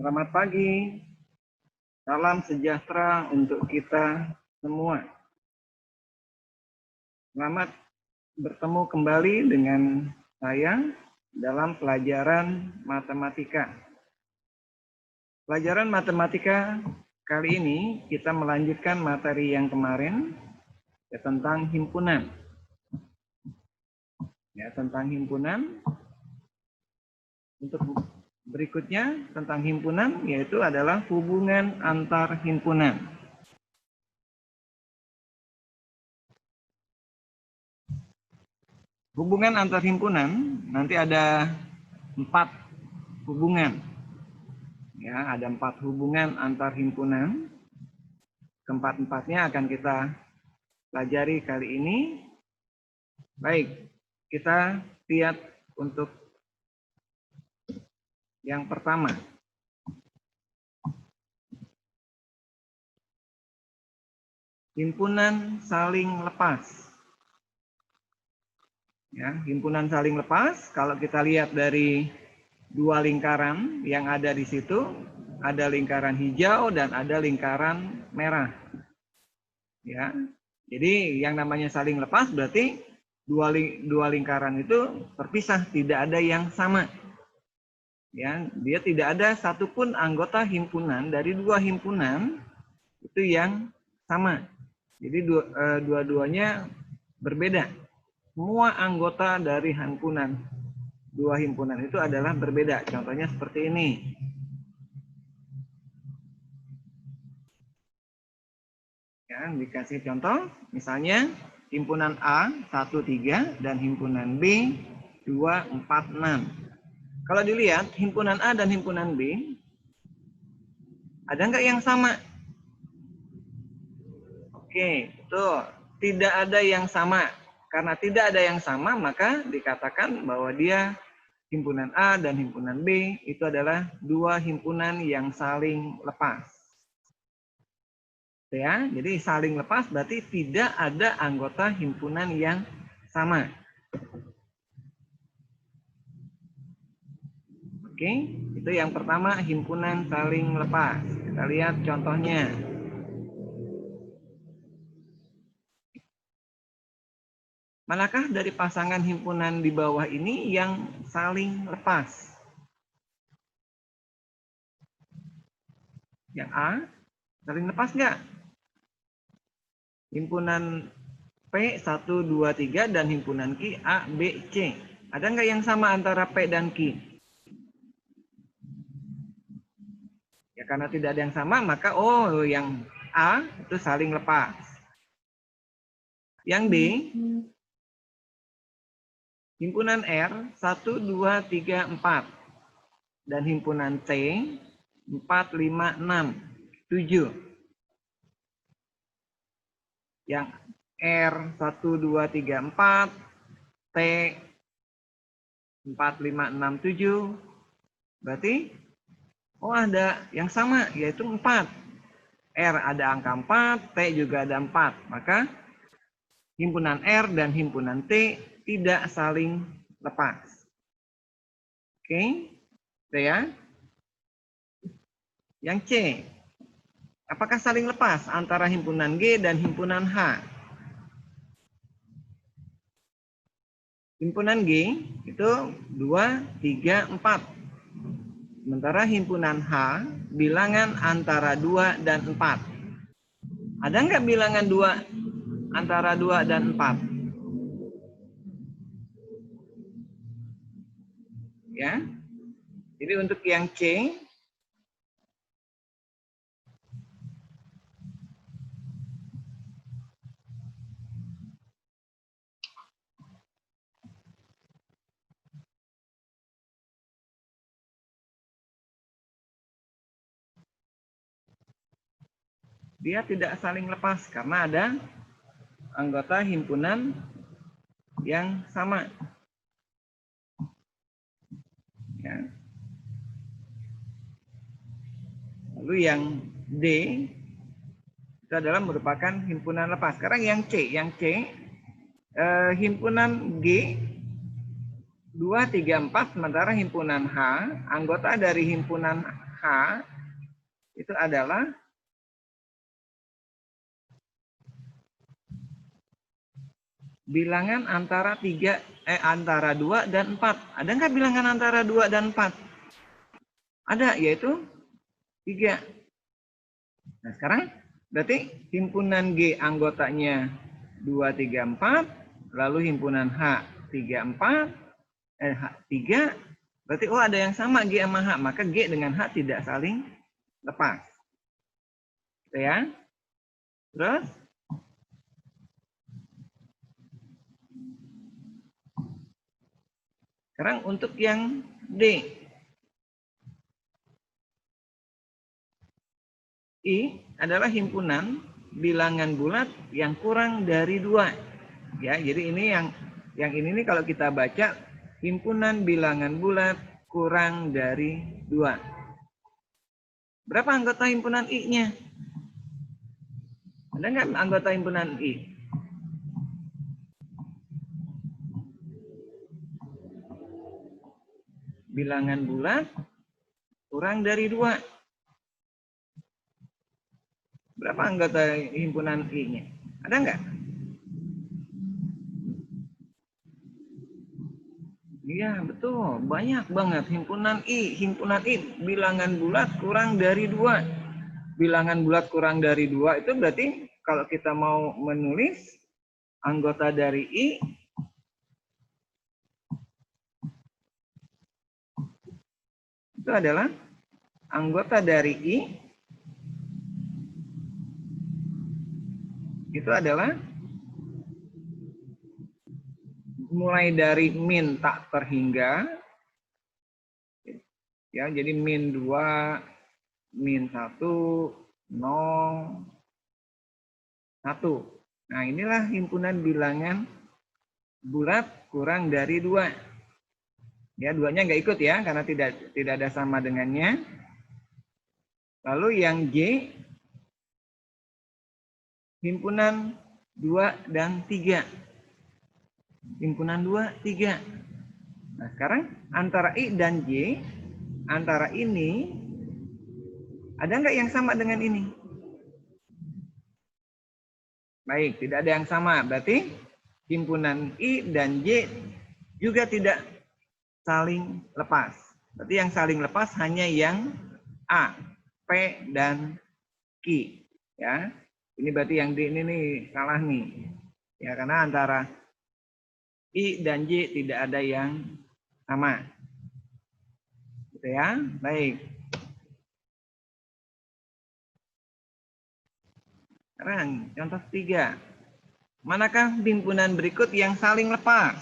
Selamat pagi. Salam sejahtera untuk kita semua. Selamat bertemu kembali dengan saya dalam pelajaran matematika. Pelajaran matematika kali ini kita melanjutkan materi yang kemarin tentang himpunan. Tentang himpunan. Untuk berikutnya tentang himpunan yaitu adalah hubungan antar himpunan. Hubungan antar himpunan nanti ada 4 hubungan. Ada 4 hubungan antar himpunan. Keempat-empatnya akan kita pelajari kali ini. Baik, kita lihat untuk yang pertama. Himpunan saling lepas. Himpunan saling lepas, kalau kita lihat dari 2 lingkaran yang ada di situ, ada lingkaran hijau dan ada lingkaran merah. Jadi yang namanya saling lepas berarti dua lingkaran itu terpisah, tidak ada yang sama. Dia tidak ada satupun anggota himpunan dari 2 himpunan itu yang sama. Jadi dua-duanya berbeda. Semua anggota dari himpunan 2 himpunan itu adalah berbeda. Contohnya seperti ini. Dikasih contoh, misalnya himpunan A 13 dan himpunan B 246. Kalau dilihat himpunan A dan himpunan B, ada nggak yang sama? Oke, betul. Tidak ada yang sama. Karena tidak ada yang sama, maka dikatakan bahwa dia himpunan A dan himpunan B itu adalah 2 himpunan yang saling lepas. Jadi saling lepas berarti tidak ada anggota himpunan yang sama. Oke, itu yang pertama, himpunan saling lepas. Kita lihat contohnya. Manakah dari pasangan himpunan di bawah ini yang saling lepas? Yang A, saling lepas nggak? Himpunan P 1, 2, 3 dan himpunan Q A, B, C. Ada nggak yang sama antara P dan Q? Karena tidak ada yang sama, maka yang A itu saling lepas. Yang B, himpunan R 1, 2, 3, 4 dan himpunan T 4, 5, 6, 7. Yang R 1, 2, 3, 4, T 4, 5, 6, 7. Berarti ada yang sama, yaitu 4. R ada angka 4, T juga ada 4. Maka himpunan R dan himpunan T tidak saling lepas. Oke, Yang C, apakah saling lepas antara himpunan G dan himpunan H? Himpunan G itu 2, 3, 4. Sementara himpunan H bilangan antara 2 dan 4. Ada nggak bilangan 2 antara 2 dan 4? Jadi untuk yang C, dia tidak saling lepas karena ada anggota himpunan yang sama. Lalu yang D itu adalah merupakan himpunan lepas. Sekarang yang C, himpunan G 2, 3, 4, sementara himpunan H, anggota dari himpunan H H itu adalah bilangan antara 2 dan 4. Ada nggak bilangan antara 2 dan 4? Ada, yaitu 3. Nah, sekarang berarti himpunan G anggotanya 2, 3, 4, lalu himpunan H 3, 3, berarti ada yang sama G sama H, maka G dengan H tidak saling lepas. Gitu ya. Terus sekarang untuk yang D. I adalah himpunan bilangan bulat yang kurang dari 2. Ya, jadi ini yang ini nih kalau kita baca himpunan bilangan bulat kurang dari 2. Berapa anggota himpunan I-nya? Ada nggak anggota himpunan I? Bilangan bulat kurang dari 2. Berapa anggota himpunan I-nya? Ada nggak? Iya, betul. Banyak banget. Himpunan I bilangan bulat kurang dari 2. Bilangan bulat kurang dari 2 itu berarti kalau kita mau menulis anggota dari I, itu adalah anggota dari I itu adalah mulai dari min tak terhingga, ya, jadi min 2, min 1, 0, 1. Nah, inilah himpunan bilangan bulat kurang dari 2. Ya, 2-nya nggak ikut ya, karena tidak ada sama dengannya. Lalu yang G, himpunan 2 dan 3. Himpunan 2, 3. Nah, sekarang antara I dan J, antara ini, ada nggak yang sama dengan ini? Baik, tidak ada yang sama. Berarti himpunan I dan J juga tidak saling lepas. Berarti yang saling lepas hanya yang A, P, dan Q. Ya, ini berarti yang D ini nih salah nih. Ya, karena antara I dan J tidak ada yang sama. Gitu ya. Baik. Sekarang contoh 3. Manakah himpunan berikut yang saling lepas?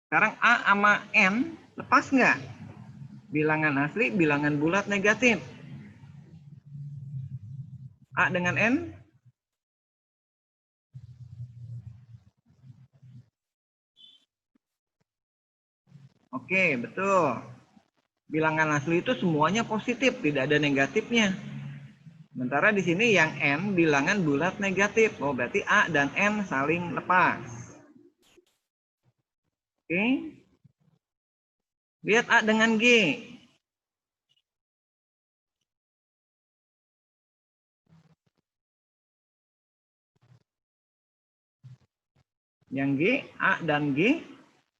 Sekarang A sama N lepas nggak? Bilangan asli, bilangan bulat negatif. A dengan N? Oke, betul. Bilangan asli itu semuanya positif, tidak ada negatifnya. Sementara di sini yang N bilangan bulat negatif. Oh, berarti A dan N saling lepas. Oke. Lihat A dengan G. Yang G, A dan G,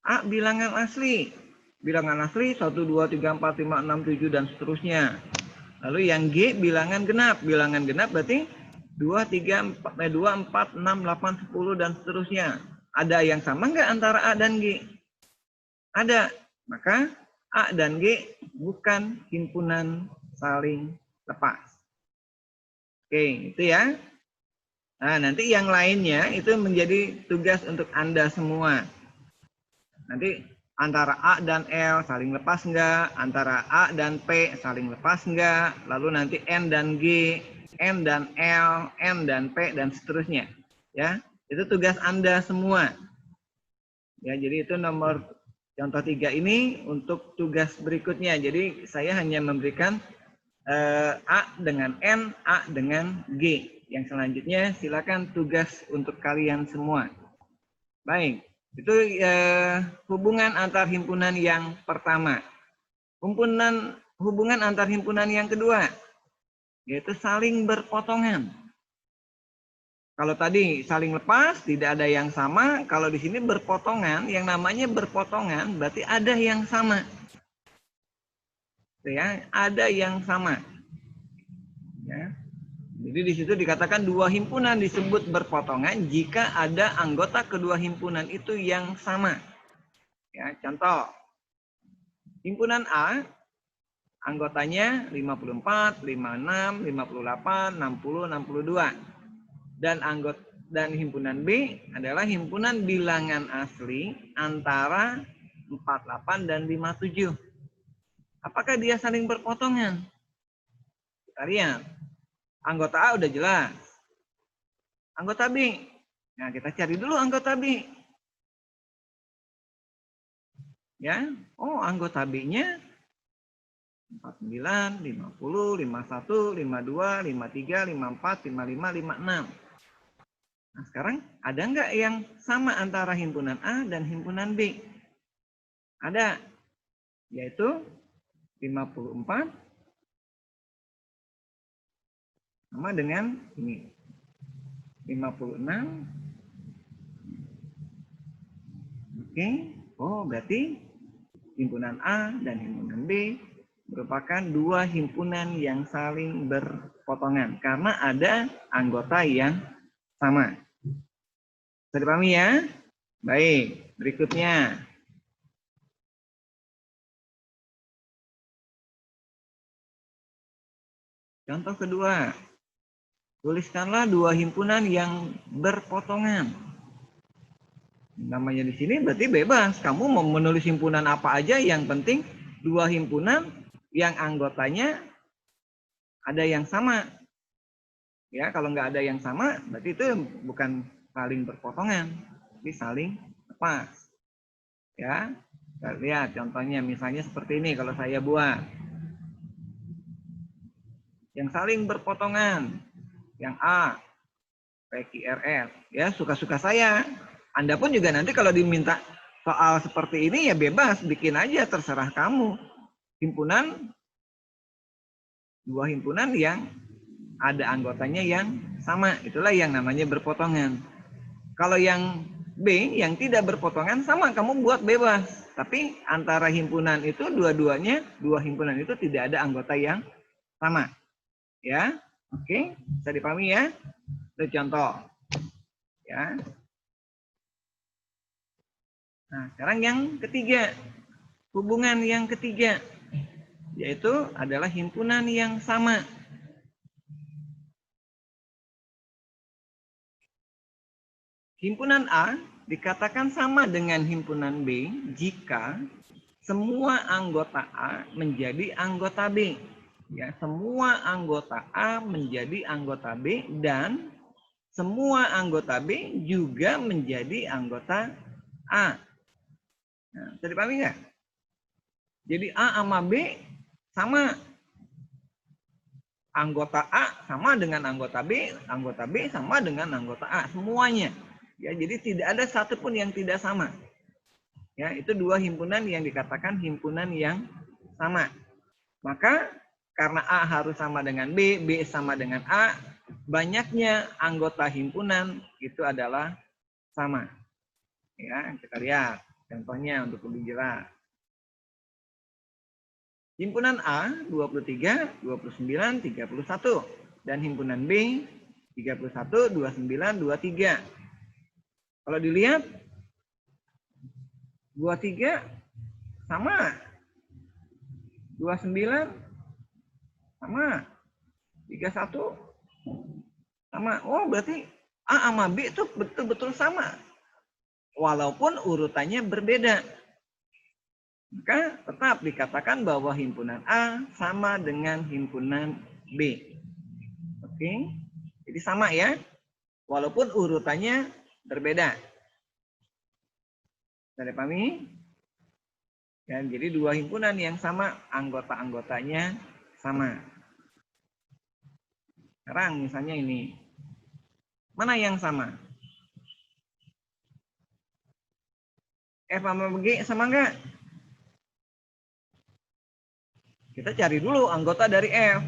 A bilangan asli. Bilangan asli 1, 2, 3, 4, 5, 6, 7, dan seterusnya. Lalu yang G bilangan genap. Bilangan genap berarti 2, 3, 4, 2, 4, 6, 8, 10, dan seterusnya. Ada yang sama nggak antara A dan G? Ada. Maka A dan G bukan himpunan saling lepas. Oke, itu ya. Nah, nanti yang lainnya itu menjadi tugas untuk Anda semua. Nanti antara A dan L saling lepas enggak? Antara A dan P saling lepas enggak? Lalu nanti N dan G, N dan L, N dan P, dan seterusnya. Ya, itu tugas Anda semua. Ya, jadi itu nomor contoh 3 ini untuk tugas berikutnya. Jadi saya hanya memberikan A dengan N, A dengan G. Yang selanjutnya silakan tugas untuk kalian semua. Baik, itu hubungan antar himpunan yang pertama. hubungan antar himpunan yang kedua, yaitu saling berpotongan. Kalau tadi saling lepas, tidak ada yang sama. Kalau di sini berpotongan, yang namanya berpotongan berarti ada yang sama. Ya, ada yang sama. Ya. Jadi di situ dikatakan dua himpunan disebut berpotongan jika ada anggota kedua himpunan itu yang sama. Ya, contoh, himpunan A anggotanya 54, 56, 58, 60, 62. Dan himpunan B adalah himpunan bilangan asli antara 48 dan 57. Apakah dia saling berpotongan? Kita lihat. Anggota A udah jelas. Anggota B. Nah, kita cari dulu anggota B. Ya. Oh, anggota B-nya 49, 50, 51, 52, 53, 54, 55, 56. Nah, sekarang ada nggak yang sama antara himpunan A dan himpunan B? Ada, yaitu 54 sama dengan ini. 56. Oke. Oh, berarti himpunan A dan himpunan B merupakan dua himpunan yang saling berpotongan karena ada anggota yang sama. Bisa dipahami ya? Baik, berikutnya. Contoh kedua. Tuliskanlah dua himpunan yang berpotongan. Namanya di sini berarti bebas. Kamu mau menulis himpunan apa aja, yang penting dua himpunan yang anggotanya ada yang sama. Ya, kalau nggak ada yang sama, berarti itu bukan saling berpotongan, tapi saling lepas. Ya, kita lihat contohnya, misalnya seperti ini kalau saya buat. Yang saling berpotongan, yang A, PQRS. Ya, suka-suka saya. Anda pun juga nanti kalau diminta soal seperti ini ya bebas, bikin aja, terserah kamu. Dua himpunan yang ada anggotanya yang sama, itulah yang namanya berpotongan. Kalau yang B yang tidak berpotongan, sama, kamu buat bebas. Tapi antara himpunan itu dua himpunan itu tidak ada anggota yang sama. Ya, oke, bisa dipahami ya? Itu contoh. Ya. Nah, sekarang yang ketiga, hubungan yang ketiga, yaitu adalah himpunan yang sama. Himpunan A dikatakan sama dengan himpunan B jika semua anggota A menjadi anggota B. Ya, semua anggota A menjadi anggota B dan semua anggota B juga menjadi anggota A. Nah, bisa dipahami nggak? Jadi A sama B sama. Anggota A sama dengan anggota B sama dengan anggota A, semuanya. Ya, jadi tidak ada satupun yang tidak sama. Ya, itu dua himpunan yang dikatakan himpunan yang sama. Maka karena A harus sama dengan B, B sama dengan A, banyaknya anggota himpunan itu adalah sama. Ya, kita lihat contohnya untuk lebih jelas. Himpunan A 23, 29, 31 dan himpunan B 31, 29, 23. Kalau dilihat 23 sama, 29 sama, 31 sama. Oh, berarti A sama B itu betul-betul sama. Walaupun urutannya berbeda. Maka tetap dikatakan bahwa himpunan A sama dengan himpunan B. Oke. Jadi sama ya. Walaupun urutannya berbeda. Bisa dipahami? Dan jadi dua himpunan yang sama, anggota-anggotanya sama. Sekarang misalnya ini. Mana yang sama? F sama G sama enggak? Kita cari dulu anggota dari F.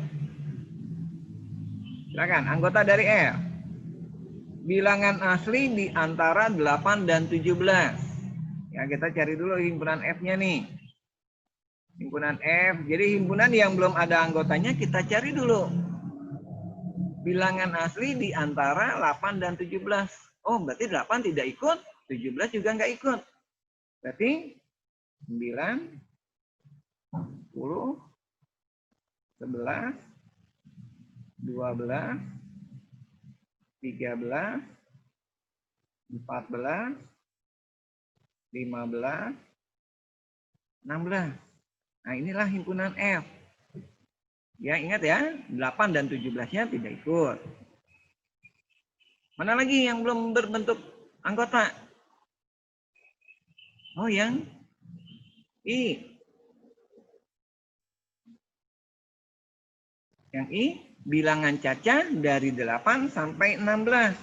Silakan, anggota dari F. Bilangan asli di antara 8 dan 17. Ya, kita cari dulu himpunan F-nya nih. Himpunan F. Jadi himpunan yang belum ada anggotanya kita cari dulu. Bilangan asli di antara 8 dan 17. Oh, berarti 8 tidak ikut, 17 juga nggak ikut. Berarti 9, 10, 11, 12, 13, 14, 15, 16. Nah, inilah himpunan F. Ya, ingat ya, 8 dan 17-nya tidak ikut. Mana lagi yang belum berbentuk anggota? Oh, yang I. Yang I, bilangan caca dari 8 sampai 16.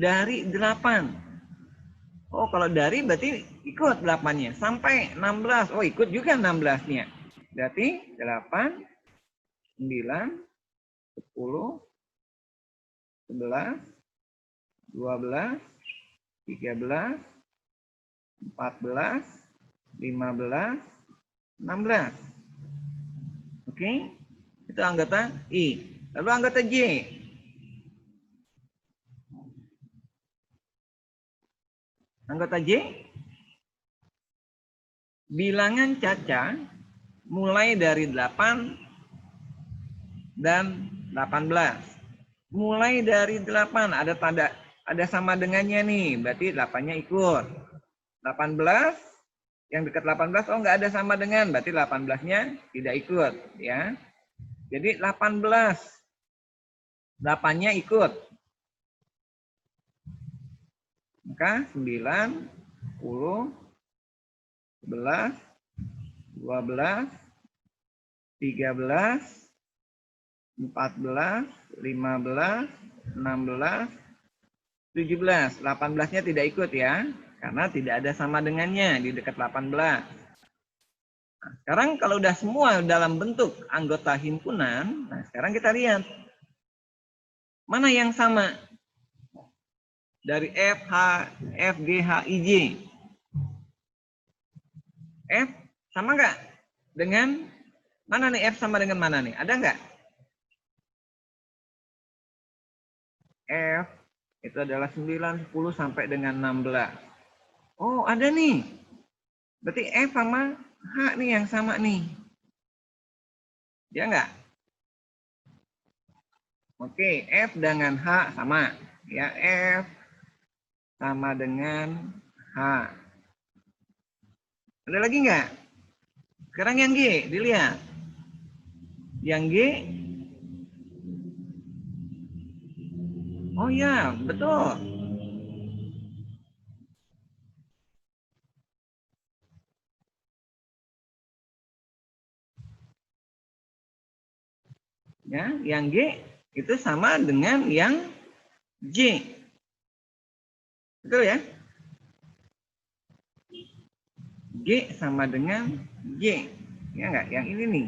Dari 8. Oh, kalau dari berarti ikut 8-nya. Sampai 16. Oh, ikut juga 16-nya. Berarti 8, 9, 10, 11, 12, 13, 14, 15, 16. Oke, itu anggota I. Lalu anggota J. Anggota J, bilangan caca mulai dari 8 dan 18. Mulai dari 8 ada tanda, ada sama dengannya nih, berarti 8-nya ikut. 18 yang dekat 18, oh nggak ada sama dengan, berarti 18-nya tidak ikut, ya. Jadi 18, 8-nya ikut. Maka 9, 10, 11, 12, 13, 14, 15, 16, 17. 18-nya tidak ikut ya, karena tidak ada sama dengannya di dekat 18. Nah, sekarang kalau udah semua dalam bentuk anggota himpunan, nah sekarang kita lihat mana yang sama dari F, H, F, G, H, I, J. F sama nggak dengan mana nih? F sama dengan mana nih? Ada nggak? F itu adalah 9, 10 sampai dengan 16. Oh, ada nih. Berarti F sama H nih yang sama nih. Ya nggak? Oke, F dengan H sama. Ya, F sama dengan H. Ada lagi nggak? Sekarang yang G, dilihat. Yang G. Oh ya, betul. Ya, yang G itu sama dengan yang J. Betul ya? G sama dengan J. Ya enggak? Yang ini nih.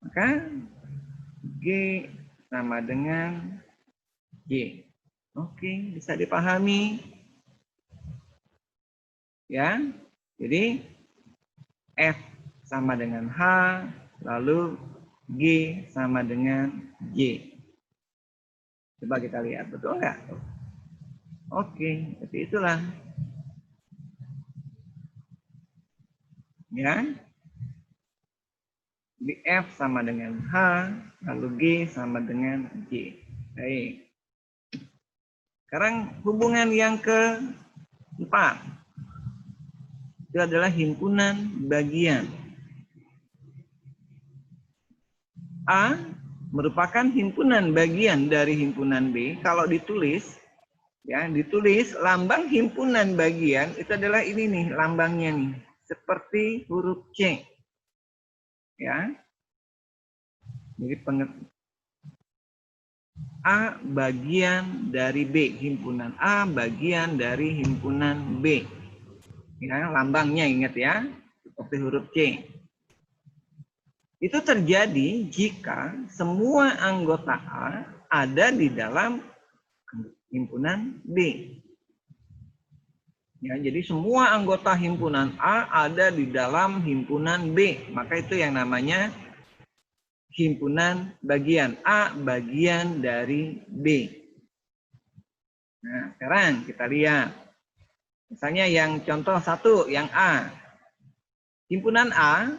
Maka G sama dengan J. Oke, bisa dipahami. Ya. Jadi F sama dengan H, lalu G sama dengan J. Coba kita lihat, betul nggak? Oke, jadi itulah. Ya. Di F sama dengan H, lalu G sama dengan J. Baik. Sekarang hubungan yang keempat. Itu adalah himpunan bagian. A merupakan himpunan bagian dari himpunan B. Kalau ditulis, ya ditulis lambang himpunan bagian itu adalah ini nih lambangnya nih, seperti huruf C. Ya, jadi A bagian dari B, himpunan A bagian dari himpunan B. Ya, lambangnya ingat ya, seperti huruf C. Itu terjadi jika semua anggota A ada di dalam himpunan B. Ya, jadi semua anggota himpunan A ada di dalam himpunan B. Maka itu yang namanya himpunan bagian. A bagian dari B. Nah, sekarang kita lihat. Misalnya yang contoh 1, yang A. Himpunan A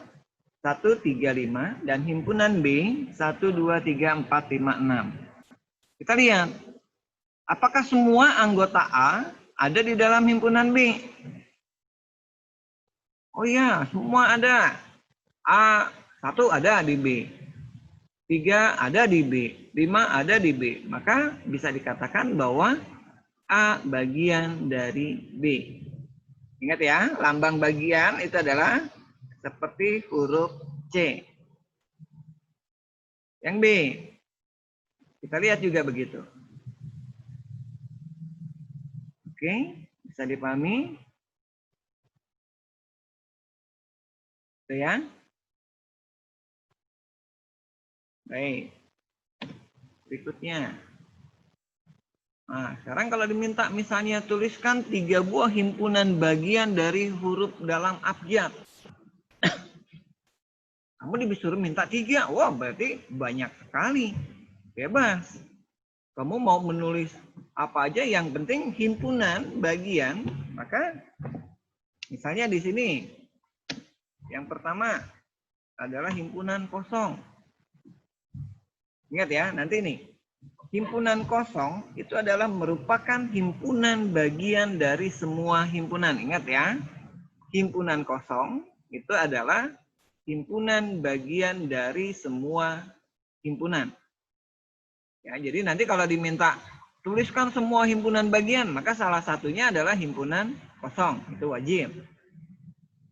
1, 3, 5 dan himpunan B 1, 2, 3, 4, 5, 6. Kita lihat. Apakah semua anggota A ada di dalam himpunan B? Oh iya, semua ada. A 1 ada di B. 3 ada di B. 5 ada di B. Maka bisa dikatakan bahwa A bagian dari B. Ingat ya, lambang bagian itu adalah seperti huruf C. Yang B, kita lihat juga begitu. Oke, bisa dipahami? Itu ya. Baik. Berikutnya. Nah, sekarang kalau diminta misalnya tuliskan 3 buah himpunan bagian dari huruf dalam abjad. Kamu disuruh minta 3. Wah, berarti banyak sekali. Bebas. Kamu mau menulis apa aja, yang penting himpunan bagian. Maka misalnya di sini yang pertama adalah himpunan kosong. Ingat ya, nanti nih. Himpunan kosong itu adalah merupakan himpunan bagian dari semua himpunan. Ingat ya, himpunan kosong itu adalah himpunan bagian dari semua himpunan. Ya, jadi nanti kalau diminta tuliskan semua himpunan bagian, maka salah satunya adalah himpunan kosong. Itu wajib.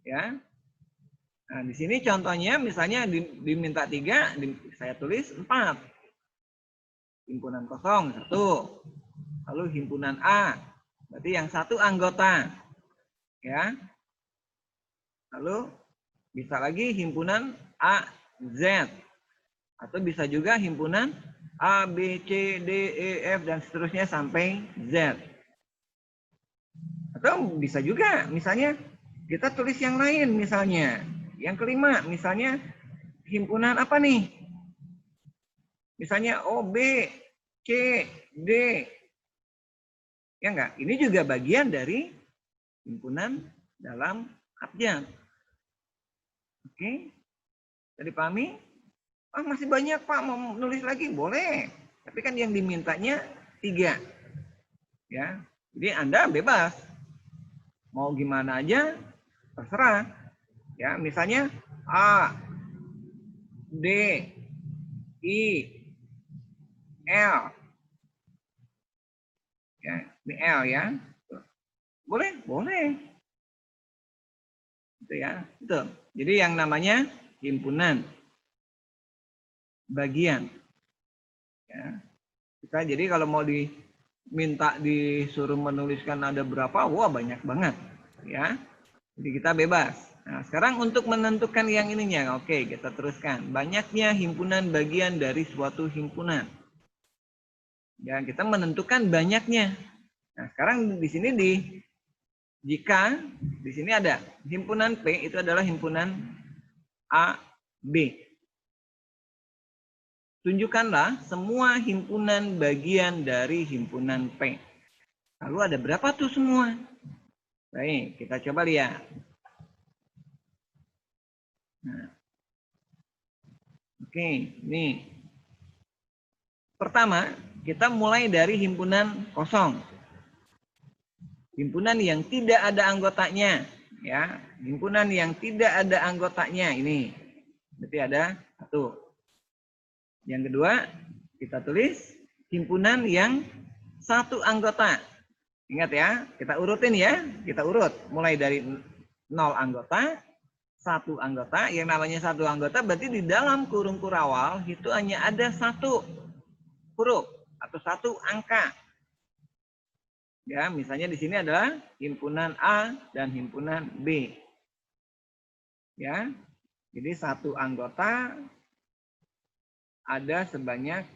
Ya. Nah, di sini contohnya misalnya diminta 3, saya tulis 4. Himpunan kosong 1. Lalu himpunan A, berarti yang 1 anggota. Ya. Lalu bisa lagi himpunan A, Z. Atau bisa juga himpunan A, B, C, D, E, F, dan seterusnya sampai Z. Atau bisa juga misalnya kita tulis yang lain misalnya. Yang kelima misalnya himpunan apa nih? Misalnya O, B, C, D. Ya enggak? Ini juga bagian dari himpunan dalam abjad. Oke? Jadi pahami? Ah, masih banyak Pak, mau nulis lagi? Boleh. Tapi kan yang dimintanya 3. Ya. Jadi Anda bebas. Mau gimana aja terserah. Ya, misalnya A, D, I, L. Ya, ini L ya. Boleh, boleh. Itu ya, itu. Jadi yang namanya himpunan bagian. Ya. Kita jadi kalau mau diminta disuruh menuliskan ada berapa, wah banyak banget. Ya. Jadi kita bebas. Nah, sekarang untuk menentukan yang ininya, oke, kita teruskan. Banyaknya himpunan bagian dari suatu himpunan. Ya, kita menentukan banyaknya. Nah, sekarang di sini jika di sini ada himpunan P, itu adalah himpunan A, B. Tunjukkanlah semua himpunan bagian dari himpunan P. Lalu ada berapa tuh semua? Baik, kita coba lihat. Nah. Oke, ini. Pertama, kita mulai dari himpunan kosong. Himpunan yang tidak ada anggotanya. Ya, himpunan yang tidak ada anggotanya ini. Berarti ada 1. Yang kedua, kita tulis himpunan yang 1 anggota. Ingat ya, kita urutin ya. Kita urut. Mulai dari 0 anggota, 1 anggota. Yang namanya 1 anggota berarti di dalam kurung kurawal itu hanya ada 1 huruf atau 1 angka. Ya, misalnya di sini adalah himpunan A dan himpunan B. Ya, jadi satu anggota ada sebanyak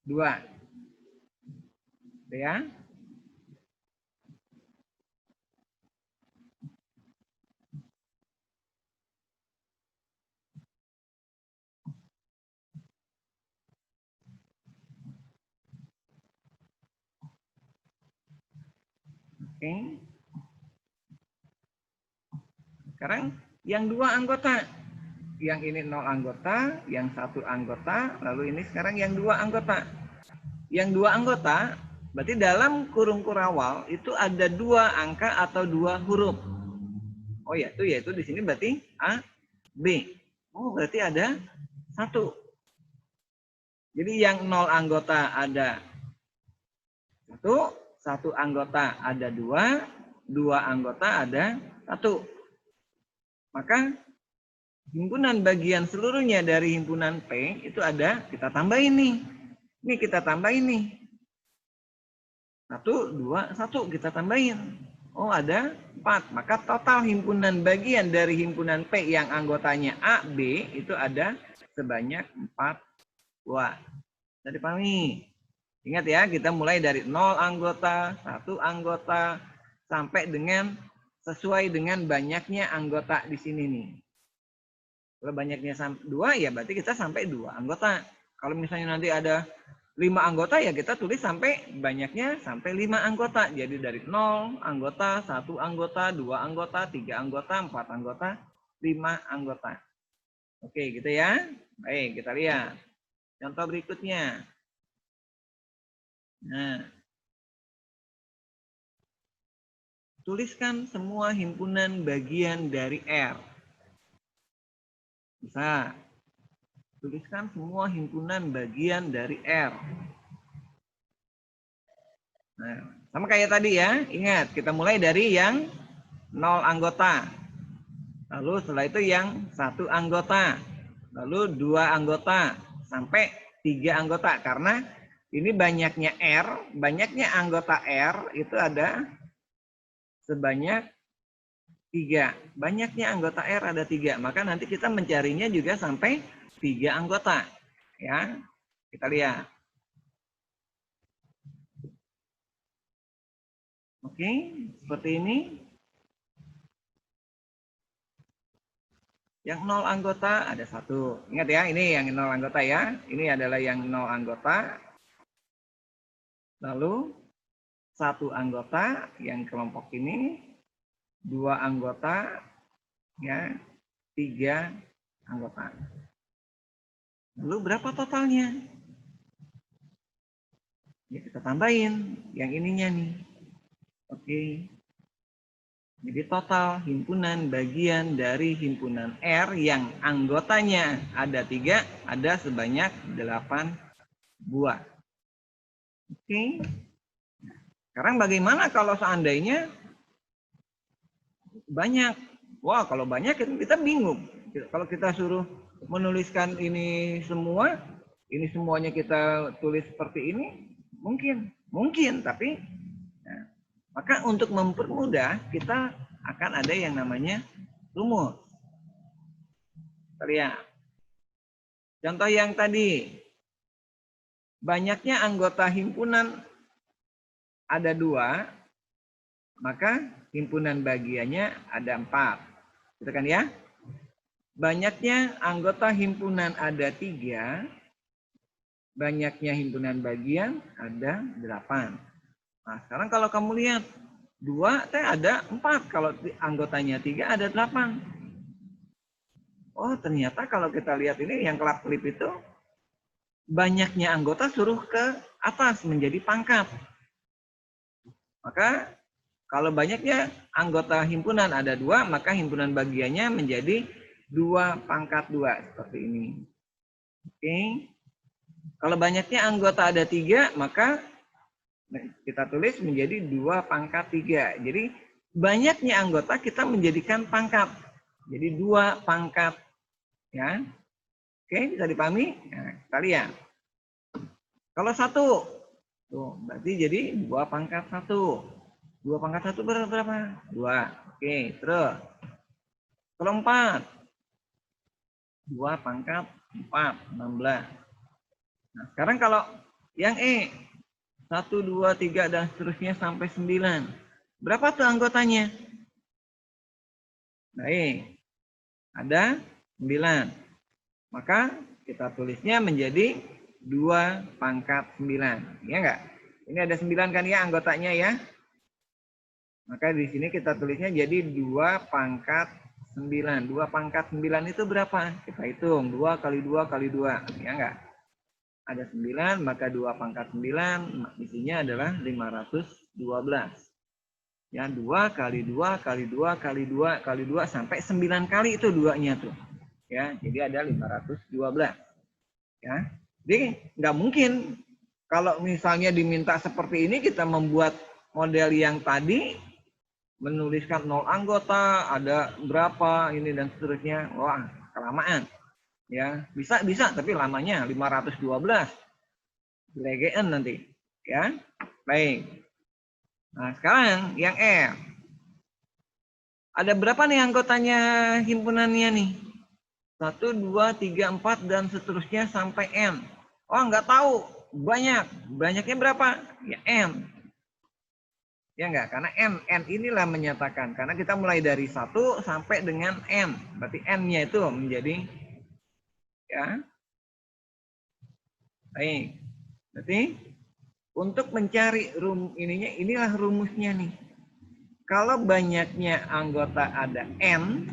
2. Ya. Oke. Sekarang yang 2 anggota. Yang ini 0 anggota, yang 1 anggota, lalu ini sekarang yang 2 anggota. Yang 2 anggota, berarti dalam kurung kurawal itu ada 2 angka atau 2 huruf. Oh ya, itu yaitu di sini berarti A, B. Oh, berarti ada 1. Jadi yang 0 anggota ada 1, 1 anggota ada 2, 2 anggota ada 1. Maka himpunan bagian seluruhnya dari himpunan P itu ada, kita tambahin nih. Ini kita tambahin nih. 1, 2, 1 kita tambahin. Oh, ada 4. Maka total himpunan bagian dari himpunan P yang anggotanya A, B itu ada sebanyak 4 buah. Jadi dipahami. Ingat ya, kita mulai dari 0 anggota, 1 anggota, sampai dengan sesuai dengan banyaknya anggota di sini nih. Kalau banyaknya 2, ya berarti kita sampai 2 anggota. Kalau misalnya nanti ada 5 anggota, ya kita tulis sampai banyaknya sampai 5 anggota. Jadi dari 0 anggota, 1 anggota, 2 anggota, 3 anggota, 4 anggota, 5 anggota. Oke, gitu ya. Baik, kita lihat. Contoh berikutnya. Nah, tuliskan semua himpunan bagian dari R. Bisa. Tuliskan semua himpunan bagian dari R. Nah, sama kayak tadi ya. Ingat, kita mulai dari yang 0 anggota. Lalu setelah itu yang 1 anggota. Lalu 2 anggota. Sampai 3 anggota. Karena ini banyaknya R, banyaknya anggota R itu ada sebanyak 3. Banyaknya anggota R ada 3. Maka nanti kita mencarinya juga sampai 3 anggota. Ya, kita lihat. Oke, seperti ini. Yang 0 anggota ada 1. Ingat ya, ini yang 0 anggota ya. Ini adalah yang 0 anggota. Lalu 1 anggota yang kelompok ini. 2 anggota, ya, 3 anggota. Lalu berapa totalnya? Ya, kita tambahin yang ininya nih. Oke. Jadi total himpunan bagian dari himpunan R yang anggotanya ada 3, ada sebanyak 8 buah. Oke. Sekarang bagaimana kalau seandainya banyak? Wah, kalau banyak kita bingung. Kalau kita suruh menuliskan ini semuanya kita tulis seperti ini, mungkin, tapi nah, maka untuk mempermudah kita akan ada yang namanya rumus. Kita lihat. Contoh yang tadi, banyaknya anggota himpunan ada 2, maka himpunan bagiannya ada 4. Gitu kan ya? Banyaknya anggota himpunan ada 3, banyaknya himpunan bagian ada 8. Nah, sekarang kalau kamu lihat 2 ada 4, kalau anggotanya 3 ada 8. Oh, ternyata kalau kita lihat ini yang kelap-kelip itu banyaknya anggota suruh ke atas menjadi pangkat. Maka kalau banyaknya anggota himpunan ada 2, maka himpunan bagiannya menjadi 2 pangkat 2 seperti ini. Oke. Kalau banyaknya anggota ada 3, maka kita tulis menjadi 2 pangkat 3. Jadi banyaknya anggota kita menjadikan pangkat. Jadi 2 pangkat, ya. Oke, bisa dipahami? Nah, kita lihat. Kalau 1 Tuh, berarti jadi 2 pangkat 1. 2 pangkat 1 berapa? 2. Oke, terus. Kalau 4. 2 pangkat 4, 16. Nah, sekarang kalau yang E, 1, 2, 3, dan seterusnya sampai 9. Berapa tuh anggotanya? Baik, ada 9. Maka kita tulisnya menjadi 2 pangkat 9. Ya enggak? Ini ada 9 kan ya anggotanya ya? Maka di sini kita tulisnya jadi 2 pangkat 9. 2 pangkat 9 itu berapa? Kita hitung. 2 kali 2 kali 2. Ya enggak? Ada 9, maka 2 pangkat 9 isinya adalah 512. Ya, 2 kali 2 kali 2 kali 2 kali 2 sampai 9 kali itu 2-nya tuh. Ya, jadi ada 512. Ya. Jadi nggak mungkin kalau misalnya diminta seperti ini kita membuat model yang tadi menuliskan 0 anggota, ada berapa ini dan seterusnya. Wah, kelamaan. Ya, bisa tapi lamanya 512. Gelegean nanti. Ya. Baik. Nah, sekarang yang R. Ada berapa nih anggotanya himpunannya nih? 1, 2, 3, 4, dan seterusnya sampai N. Oh, nggak tahu. Banyak. Banyaknya berapa? Ya, N. Ya enggak? Karena N inilah menyatakan. Karena kita mulai dari 1 sampai dengan N. Berarti N-nya itu menjadi, ya. Baik. Berarti untuk mencari inilah rumusnya nih. Kalau banyaknya anggota ada N,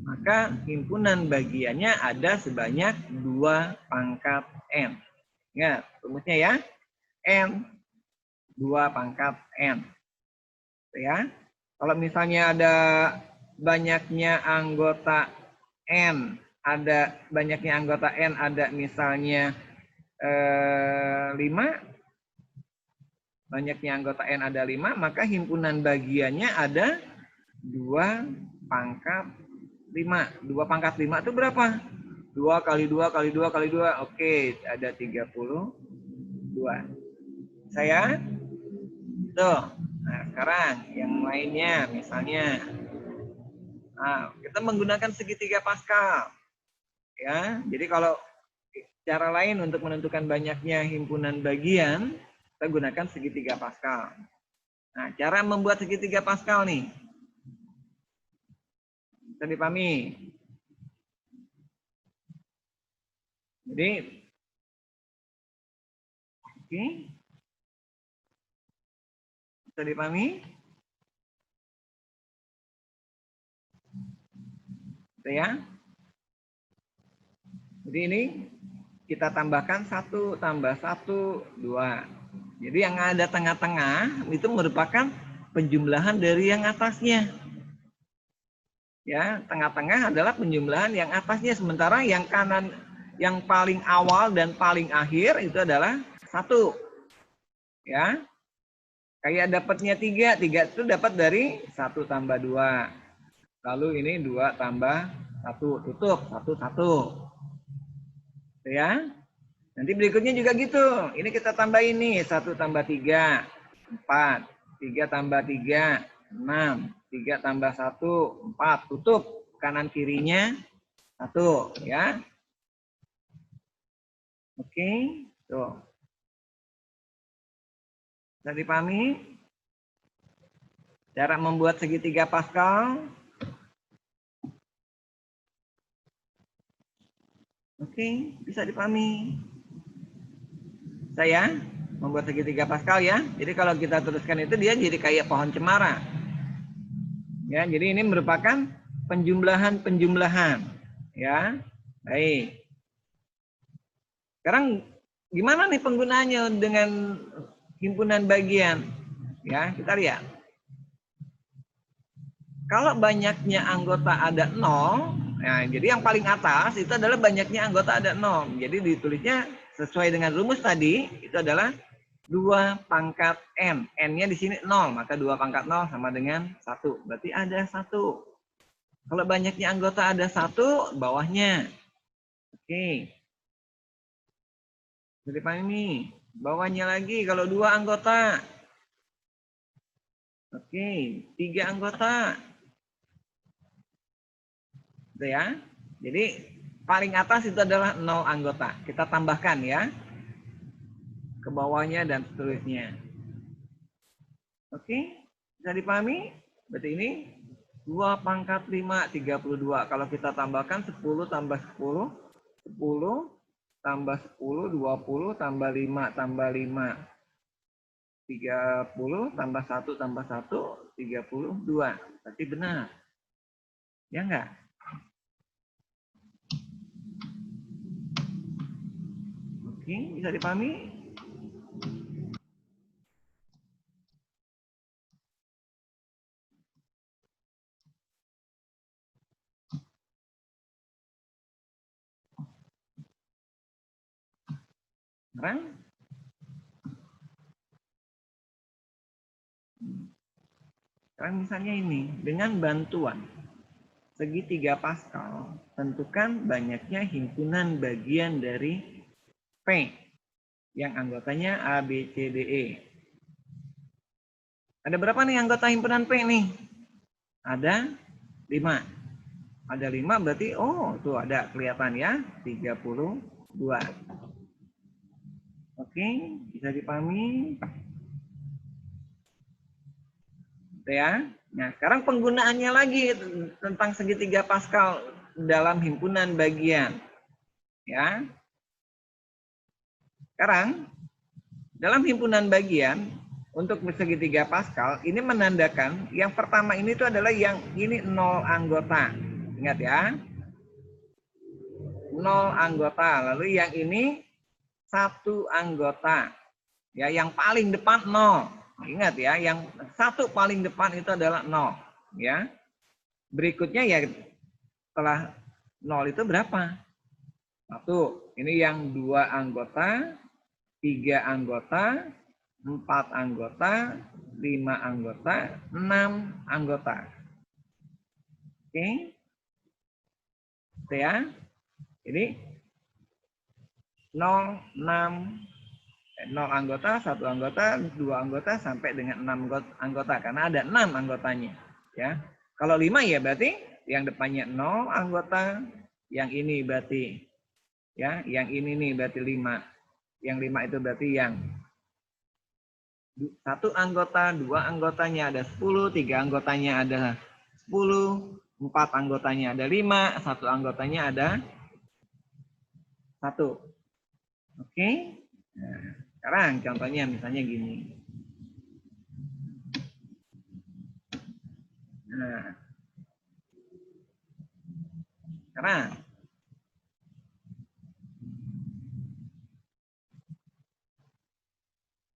maka himpunan bagiannya ada sebanyak 2 pangkat N. Ingat, rumusnya ya. N, 2 pangkat N. Ya. Kalau misalnya ada banyaknya anggota N, ada banyaknya anggota N, ada misalnya 5, banyaknya anggota N ada 5, maka himpunan bagiannya ada 2 pangkat 5. 2 pangkat 5 itu berapa? 2 kali 2 kali 2 kali 2. Oke, ada 32. Saya? Tuh. Nah, sekarang yang lainnya misalnya. Nah, kita menggunakan segitiga Pascal. Ya, jadi kalau cara lain untuk menentukan banyaknya himpunan bagian, kita gunakan segitiga Pascal. Nah, cara membuat segitiga Pascal nih. Bisa dipahami? Jadi, oke. Bisa dipahami? Gitu ya. Jadi ini kita tambahkan 1 tambah 1, 2. Jadi yang ada tengah-tengah itu merupakan penjumlahan dari yang atasnya. Ya, tengah-tengah adalah penjumlahan yang atasnya, sementara yang kanan, yang paling awal dan paling akhir itu adalah 1. Ya. Kayak dapatnya 3 itu dapat dari 1 tambah 2. Lalu ini 2 tambah 1, tutup 1, 1. Ya. Nanti berikutnya juga gitu. Ini kita tambah ini 1 tambah 3, 4. 3 tambah 3, 6. 3 tambah 1, 4. Tutup kanan kirinya 1. Ya. Oke. Tuh. Bisa dipahami? Cara membuat segitiga Pascal. Oke, bisa dipahami. Saya membuat segitiga Pascal ya. Jadi kalau kita teruskan itu dia jadi kayak pohon cemara. Ya, jadi ini merupakan penjumlahan. Ya. Baik. Sekarang gimana nih penggunaannya dengan himpunan bagian? Ya, kita lihat. Kalau banyaknya anggota ada 0, nah, jadi yang paling atas itu adalah banyaknya anggota ada 0. Jadi ditulisnya sesuai dengan rumus tadi, itu adalah 2 pangkat N. N-nya di sini 0, maka 2 pangkat 0 sama dengan 1. Berarti ada 1. Kalau banyaknya anggota ada 1, bawahnya. Oke. Jadi pahami. Bawahnya lagi kalau 2 anggota. Oke, 3 anggota. Gitu ya. Jadi paling atas itu adalah 0 anggota. Kita tambahkan ya. Ke bawahnya dan seterusnya. Oke, bisa dipahami? Berarti ini 2 pangkat 5, 32. Kalau kita tambahkan 10 tambah 10, 10 tambah 10, 20 tambah 5 tambah 5, 30 tambah 1 tambah 1, 32. Berarti benar. Ya enggak? Oke, bisa dipahami? Sekarang misalnya ini, dengan bantuan segitiga Pascal, tentukan banyaknya himpunan bagian dari P yang anggotanya A, B, C, D, E. Ada berapa nih anggota himpunan P nih? Ada 5. Ada 5 berarti, oh tuh ada kelihatan ya, 32. Oke, bisa dipahami? Ya. Nah, sekarang penggunaannya lagi tentang segitiga Pascal dalam himpunan bagian. Ya. Sekarang dalam himpunan bagian untuk segitiga Pascal ini menandakan yang pertama ini itu adalah yang ini 0 anggota. Ingat ya. 0 anggota. Lalu yang ini 1 anggota. Ya, yang paling depan 0. Ingat ya, yang satu paling depan itu adalah 0. Ya. Berikutnya ya setelah 0 itu berapa? 1. Ini yang 2 anggota, 3 anggota, 4 anggota, 5 anggota, 6 anggota. Oke. Oke ya. Jadi 0, 6, 0 anggota, 1 anggota, 2 anggota sampai dengan 6 anggota karena ada 6 anggotanya, ya. Kalau 5 ya berarti yang depannya 0 anggota, yang ini berarti ya, yang ini nih berarti 5. Yang 5 itu berarti yang 1 anggota, 2 anggotanya ada 10, 3 anggotanya ada 10, 4 anggotanya ada 5, 1 anggotanya ada 1. Oke. Nah, sekarang contohnya misalnya gini. Nah, sekarang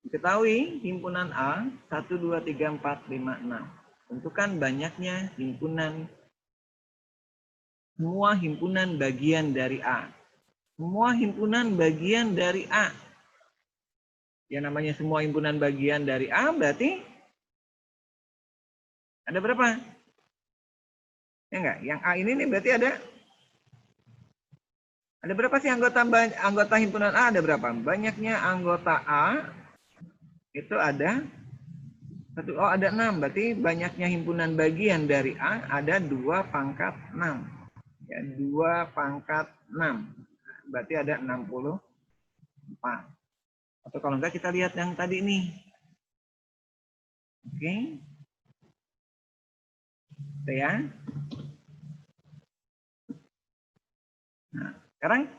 diketahui himpunan A 1, 2, 3, 4, 5, 6. Tentukan banyaknya himpunan, semua himpunan bagian dari A. Semua himpunan bagian dari A. Yang namanya semua himpunan bagian dari A berarti ada berapa? Ya enggak? Yang A ini nih berarti ada berapa sih anggota himpunan A? Ada berapa? Banyaknya anggota A itu ada 1. Oh, ada 6. Berarti banyaknya himpunan bagian dari A ada 2 pangkat 6. Ya, 2 pangkat 6. Berarti ada 64. Atau kalau enggak kita lihat yang tadi nih. Oke. Oke ya. Nah, sekarang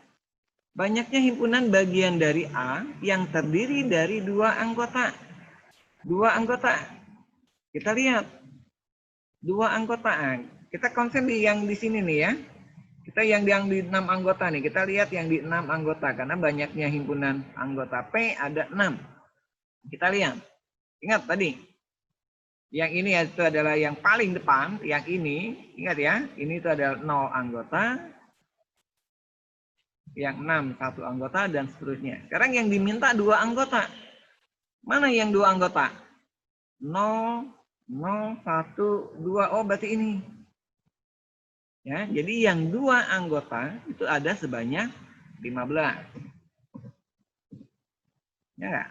banyaknya himpunan bagian dari A yang terdiri dari 2 anggota. 2 anggota. Kita lihat. 2 anggota. Kita konsen di yang di sini nih ya. Kita yang di 6 anggota nih. Kita lihat yang di 6 anggota. Karena banyaknya himpunan anggota P ada 6. Kita lihat. Ingat tadi. Yang ini itu adalah yang paling depan. Yang ini. Ingat ya. Ini itu adalah 0 anggota. Yang 6 1 anggota dan seterusnya. Sekarang yang diminta 2 anggota. Mana yang 2 anggota? 0, 0, 1, 2. Oh berarti ini. Ya, jadi yang 2 anggota itu ada sebanyak 15. Ya enggak?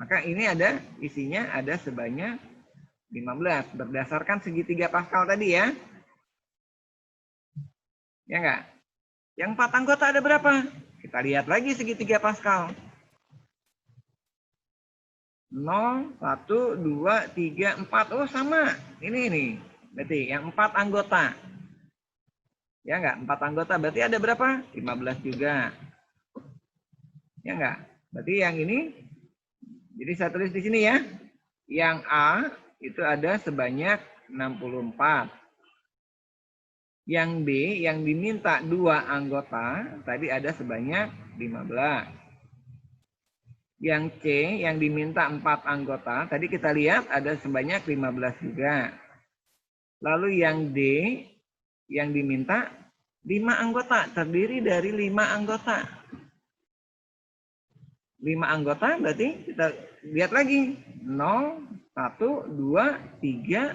Maka ini ada isinya ada sebanyak 15 berdasarkan segitiga Pascal tadi ya. Ya enggak? Yang 4 anggota ada berapa? Kita lihat lagi segitiga Pascal. 0, 1, 2, 3, 4. Oh sama. Ini nih. Berarti yang 4 anggota. Ya enggak? 4 anggota berarti ada berapa? 15 juga. Ya enggak? Berarti yang ini, jadi saya tulis di sini ya. Yang A itu ada sebanyak 64. Yang B yang diminta 2 anggota tadi ada sebanyak 15. Yang C yang diminta 4 anggota tadi kita lihat ada sebanyak 15 juga. Lalu yang D yang diminta 5 anggota, terdiri dari 5 anggota. 5 anggota berarti kita lihat lagi 0, 1, 2, 3,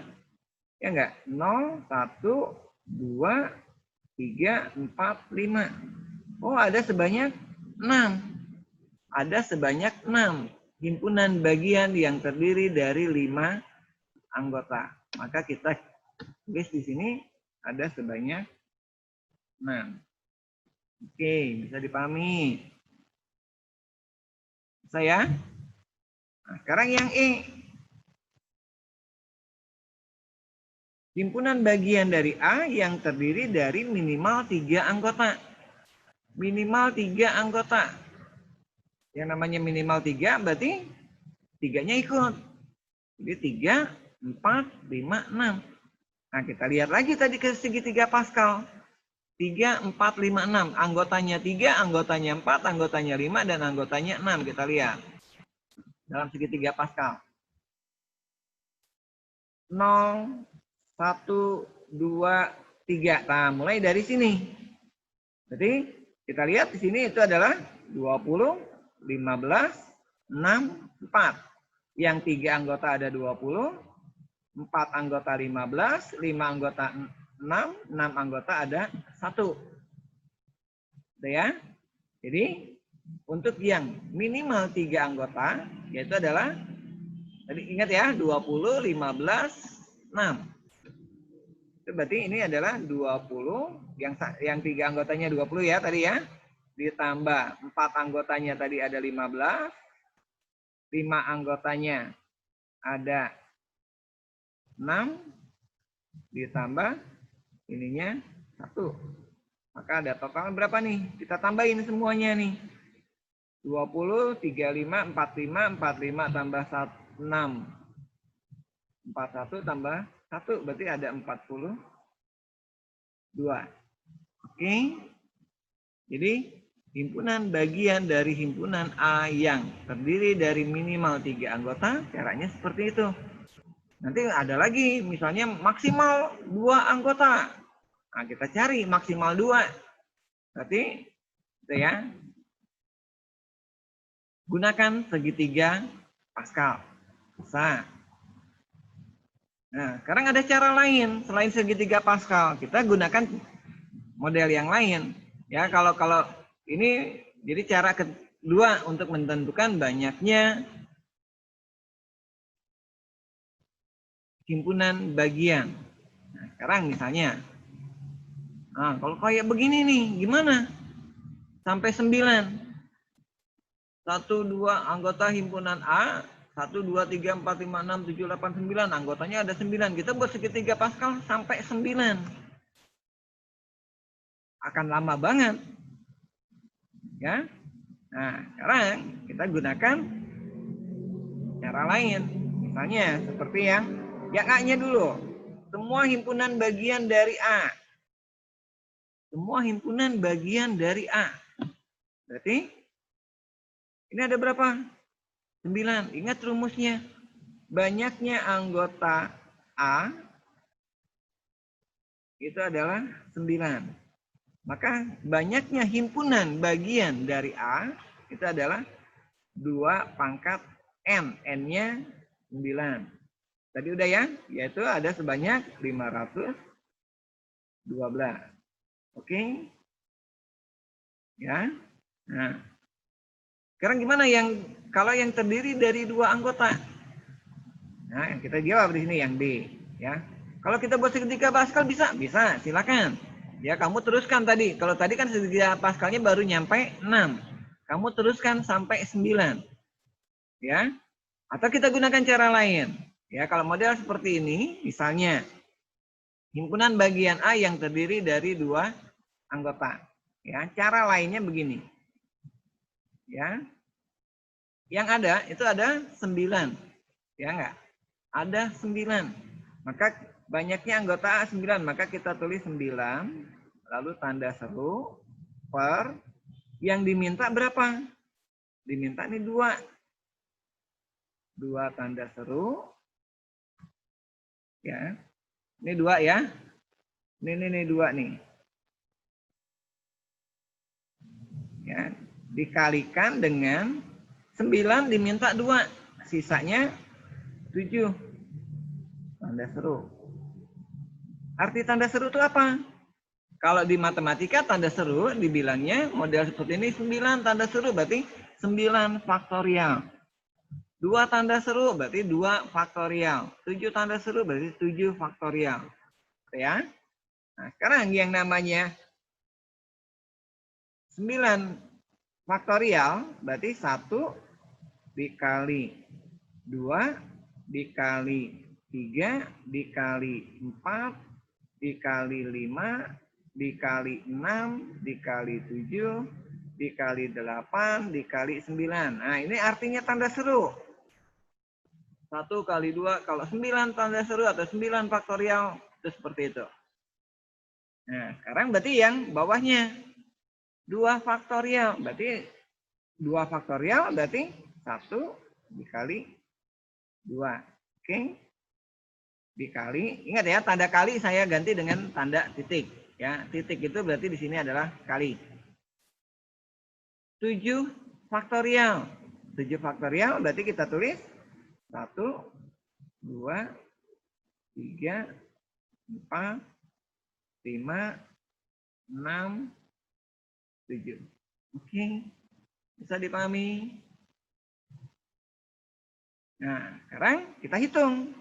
ya enggak? 0, 1, 2, 3, 4, 5. Oh ada sebanyak 6. Ada sebanyak 6 himpunan bagian yang terdiri dari 5 anggota. Maka kita tulis di sini ada sebanyak 6. Oke, bisa dipahami. Saya. Nah, sekarang yang E. Himpunan bagian dari A yang terdiri dari minimal 3 anggota. Minimal 3 anggota. Yang namanya minimal 3 berarti 3-nya ikut. Jadi 3, 4, 5, 6. Nah kita lihat lagi tadi ke segitiga Pascal. 3, 4, 5, 6. Anggotanya 3, anggotanya 4, anggotanya 5, dan anggotanya 6. Kita lihat. Dalam segitiga Pascal. 0, 1, 2, 3. Nah, mulai dari sini. Jadi, kita lihat di sini itu adalah 20, 15, 6, 4. Yang 3 anggota ada 20, 4 anggota 15, 5 anggota 6, 6 anggota ada 1. Gitu ya. Jadi, untuk yang minimal 3 anggota, yaitu adalah, tadi ingat ya, 20, 15, 6. Itu berarti ini adalah 20, yang 3 anggotanya 20 ya tadi ya. Ditambah 4 anggotanya tadi ada 15, 5 anggotanya ada 6, ditambah ininya 1. Maka ada total berapa nih? Kita tambahin semuanya nih. 20, 35, 45, 45 tambah 6. 41 tambah 1 berarti ada 42. Oke. Jadi himpunan bagian dari himpunan A yang terdiri dari minimal 3 anggota, caranya seperti itu. Nanti ada lagi misalnya maksimal 2 anggota. Nah, kita cari maksimal 2. Berarti itu ya. Gunakan segitiga Pascal. Bisa. Nah, sekarang ada cara lain selain segitiga Pascal. Kita gunakan model yang lain. Ya, kalau ini jadi cara kedua untuk menentukan banyaknya himpunan bagian. Nah, sekarang misalnya, nah, kalau kayak begini nih, gimana? Sampai 9. 1, 2 anggota himpunan A, 1, 2, 3, 4, 5, 6, 7, 8, 9. Anggotanya ada 9. Kita buat segitiga Pascal sampai 9. Akan lama banget. Ya. Nah, sekarang kita gunakan cara lain. Misalnya seperti yang A-nya dulu. Semua himpunan bagian dari A. Semua himpunan bagian dari A. Berarti ini ada berapa? 9. Ingat rumusnya. Banyaknya anggota A itu adalah 9. Maka banyaknya himpunan bagian dari A itu adalah 2 pangkat N. N-nya 9. Tadi udah ya? Yaitu ada sebanyak 512. Oke? Ya. Nah, Sekarang gimana kalau yang terdiri dari 2 anggota? Nah, kita jawab di sini yang D, ya. Kalau kita buat segitiga Pascal bisa? Bisa, silakan. Ya, kamu teruskan tadi. Kalau tadi kan segitiga Pascalnya baru nyampe 6. Kamu teruskan sampai 9. Ya. Atau kita gunakan cara lain. Ya, kalau model seperti ini, misalnya himpunan bagian A yang terdiri dari 2 anggota. Ya, cara lainnya begini. Ya. Yang ada itu ada 9. Ya enggak? Ada 9. Maka banyaknya anggota A 9, maka kita tulis 9, lalu tanda seru per yang diminta berapa? Diminta ini 2. 2 tanda seru. Ya. Ini 2 ya. Ini 2 nih. Ya, dikalikan dengan 9 diminta 2. Sisanya 7. Tanda seru. Arti tanda seru itu apa? Kalau di matematika tanda seru dibilangnya model seperti ini 9 tanda seru berarti 9 faktorial. 2 tanda seru berarti 2 faktorial. 7 tanda seru berarti 7 faktorial. Ya. Nah, sekarang yang namanya 9 faktorial berarti 1 dikali 2 dikali 3 dikali 4 dikali 5 dikali 6 dikali 7 dikali 8 dikali 9. Nah, ini artinya tanda seru. 1 kali 2 kalau 9 tanda seru atau 9 faktorial itu seperti itu. Nah, sekarang berarti yang bawahnya 2 faktorial. Berarti 2 faktorial berarti 1 dikali 2. Oke. Dikali, ingat ya, tanda kali saya ganti dengan tanda titik. Ya, titik itu berarti di sini adalah kali. 7 faktorial. 7 faktorial berarti kita tulis 1, 2, 3, 4, 5, 6, 7. Oke. Bisa dipahami? Nah, sekarang kita hitung.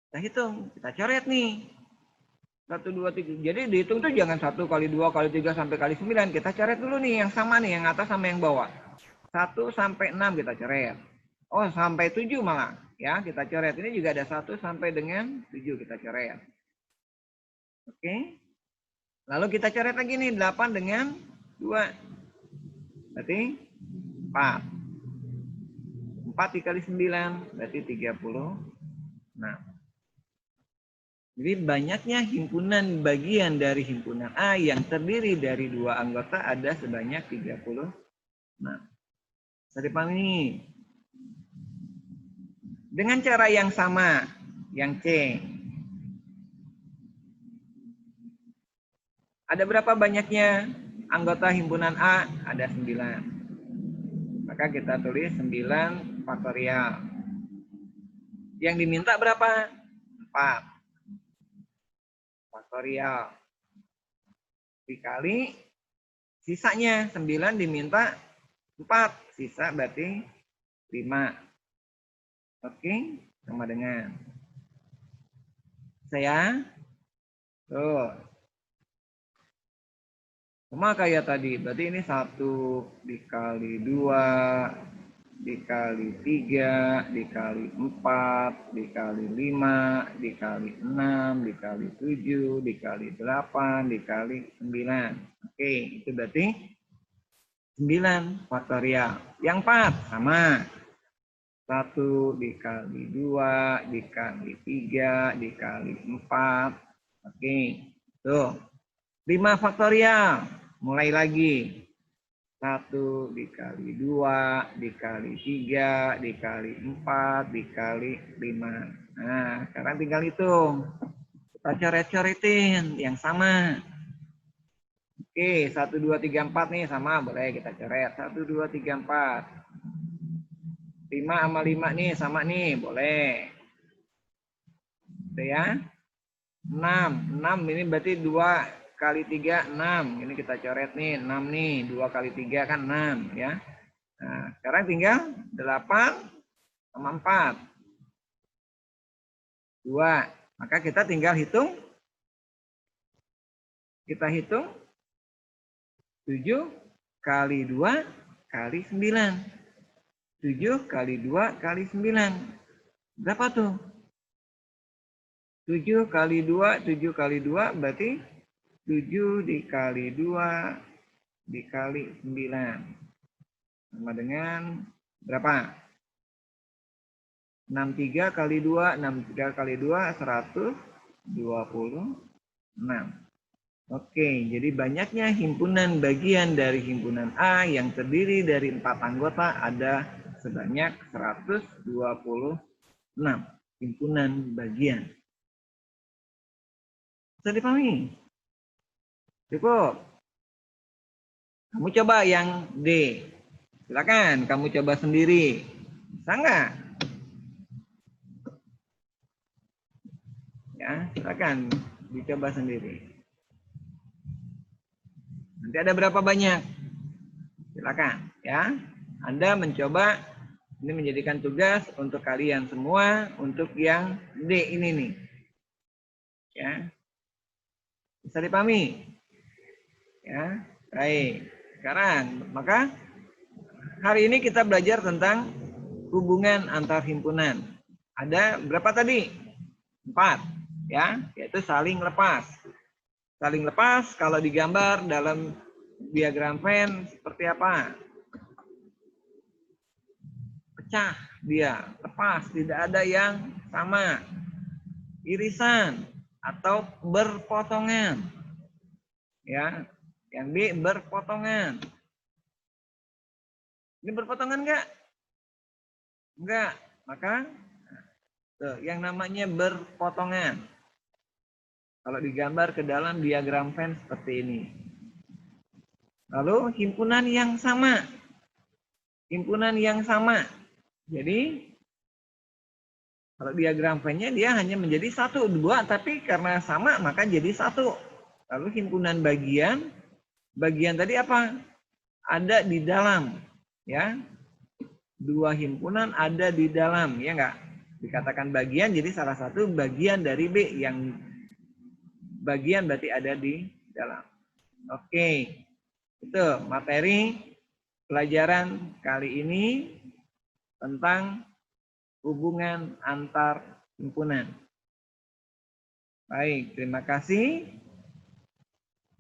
Kita coret nih. 1, 2, 3. Jadi dihitung tuh jangan 1 kali 2 kali 3 sampai kali 9. Kita coret dulu nih yang sama nih, yang atas sama yang bawah. 1 sampai 6 kita coret. Oh, sampai 7 malah. Ya, kita coret. Ini juga ada 1 sampai dengan 7 kita coret. Oke. Lalu kita coret lagi nih 8 dengan 2. Berarti 4. 4 dikali 9 berarti 36. Jadi banyaknya himpunan bagian dari himpunan A yang terdiri dari 2 anggota ada sebanyak 36. Bisa dipahami? Dengan cara yang sama, yang C. Ada berapa banyaknya anggota himpunan A? Ada 9. Maka kita tulis 9 faktorial. Yang diminta berapa? 4. Faktorial dikali sisanya 9 diminta 4, sisa berarti 5. Oke, sama dengan saya tuh sama kayak tadi, berarti ini 1 dikali 2 dikali 3 dikali 4 dikali 5 dikali 6 dikali 7 dikali 8 dikali 9. Oke, itu berarti 9 faktorial. Yang 4 sama. 1 dikali 2 dikali 3 dikali 4. Oke, tuh 5 faktorial. Mulai lagi. 1 dikali 2 dikali 3 dikali 4 dikali 5. Nah, sekarang tinggal hitung. Kita coret-coretin yang sama. Oke, 1, 2, 3, 4 nih sama. Boleh kita coret. 1, 2, 3, 4. 5 sama 5 nih sama nih. Boleh. Itu ya. 6. 6 ini berarti 2 kali 3, 6. Ini kita coret nih, 6 nih. 2 kali 3 kan 6 ya. Nah, sekarang tinggal 8 sama 4. 2. Maka kita tinggal hitung. Kita hitung 7 kali 2 kali 9. 7 kali 2 kali 9. Berapa tuh? 7 kali 2, 7 kali 2 berarti 7 dikali 2 dikali 9. Sama dengan berapa? 63 kali 2, 63 kali 2, 126. Oke, jadi banyaknya himpunan bagian dari himpunan A yang terdiri dari 4 anggota ada sebanyak 126 himpunan bagian. Bisa dipahami? Cukup. Kamu coba yang D. Silakan kamu coba sendiri. Bisa nggak? Ya, silakan dicoba sendiri. Nanti ada berapa banyak? Silakan ya. Anda mencoba, ini menjadikan tugas untuk kalian semua untuk yang D ini nih. Ya. Bisa dipahami? Ya, baik. Sekarang, maka hari ini kita belajar tentang hubungan antar himpunan. Ada berapa tadi? 4, ya, yaitu saling lepas. Saling lepas kalau digambar dalam diagram Venn seperti apa? Pecah dia, lepas, tidak ada yang sama. Irisan atau berpotongan. Ya, yang B berpotongan. Ini berpotongan enggak? Enggak. Maka tuh, yang namanya berpotongan. Kalau digambar ke dalam diagram Venn seperti ini. Lalu himpunan yang sama. Himpunan yang sama. Jadi kalau diagram Venn-nya dia hanya menjadi 1, 2, tapi karena sama maka jadi 1. Lalu himpunan bagian tadi apa? Ada di dalam, ya. 2 himpunan ada di dalam, ya enggak? Dikatakan bagian, jadi salah satu bagian dari B yang bagian berarti ada di dalam. Oke, itu materi pelajaran kali ini tentang hubungan antar himpunan. Baik, terima kasih.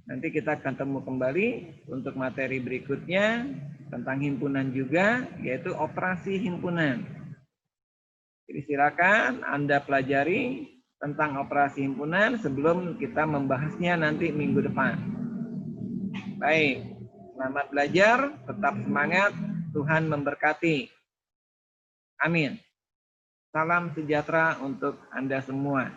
Nanti kita akan ketemu kembali untuk materi berikutnya tentang himpunan juga, yaitu operasi himpunan. Jadi silakan Anda pelajari tentang operasi himpunan sebelum kita membahasnya nanti minggu depan. Baik, selamat belajar, tetap semangat, Tuhan memberkati. Amin. Salam sejahtera untuk Anda semua.